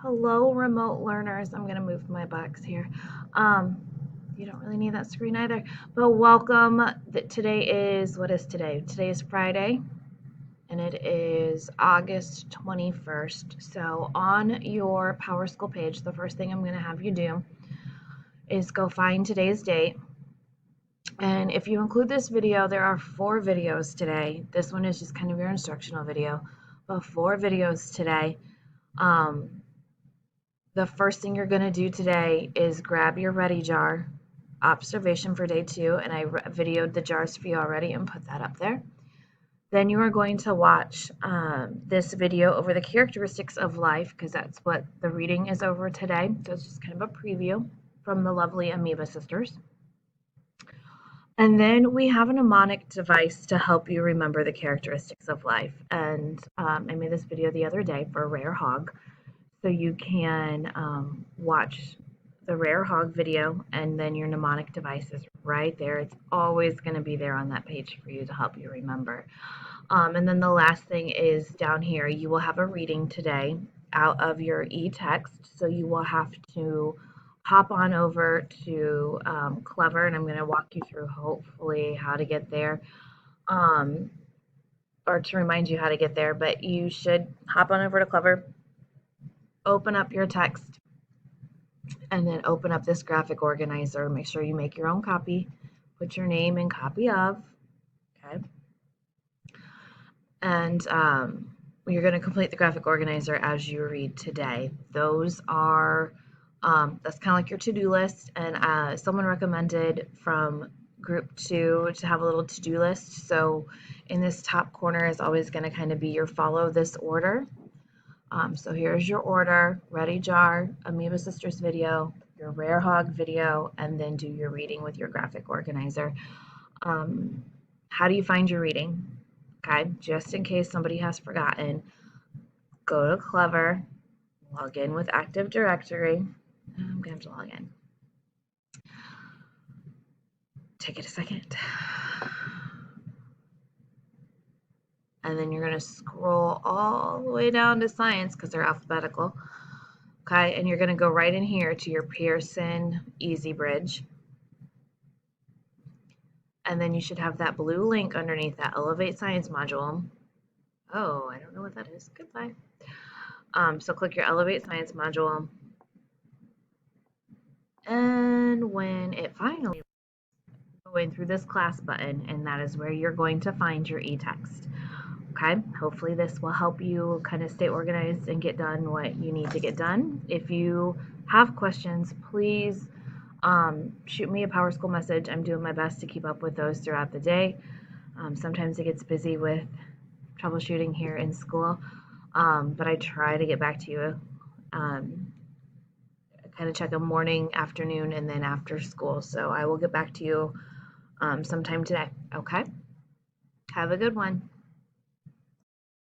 Hello, remote learners. I'm going to move my box here. Um, you don't really need that screen either, but welcome. Today is, what is today? Today is Friday, and it is August 21st. So on your PowerSchool page, the first thing I'm going to have you do is go find today's date. And if you include this video, there are 4 videos today. This one is just kind of your instructional video, but 4 videos today. The first thing you're going to do today is grab your ready jar, observation for day 2, and I videoed the jars for you already and put that up there. Then you are going to watch this video over the characteristics of life, because that's what the reading is over today. So it's just kind of a preview from the lovely Amoeba sisters. And then we have a mnemonic device to help you remember the characteristics of life. And I made this video the other day for Fri Aug. So you can watch the Fri Aug video, and then your mnemonic device is right there. It's always going to be there on that page for you to help you remember. And then the last thing is down here, you will have a reading today out of your e-text. So you will have to hop on over to Clever, and I'm going to walk you through hopefully how to get there. Or to remind you how to get there, but you should hop on over to Clever, open up your text, and then open up this graphic organizer. Make sure you make your own copy. Put your name and copy of. Okay. And you're going to complete the graphic organizer as you read today. Those are, that's kind of like your to-do list. And someone recommended from group 2 to have a little to-do list. So in this top corner is always going to kind of be your follow this order. So here's your order: ready jar, Amoeba Sisters video, your Fri Aug video, and then do your reading with your graphic organizer. How do you find your reading? Okay, just in case somebody has forgotten, go to Clever, log in with Active Directory. I'm gonna have to log in. Take it a second. And then you're going to scroll all the way down to science because they're alphabetical. Okay, and you're going to go right in here to your Pearson Easy Bridge. And then you should have that blue link underneath that Elevate Science module. Oh, I don't know what that is. Goodbye. So click your Elevate Science module. And when it finally going through this class button, and that is where you're going to find your e-text. Okay, hopefully this will help you kind of stay organized and get done what you need to get done. If you have questions, please shoot me a PowerSchool message. I'm doing my best to keep up with those throughout the day. Sometimes it gets busy with troubleshooting here in school, but I try to get back to you. Kind of check a morning, afternoon, and then after school. So I will get back to you sometime today. Okay, have a good one.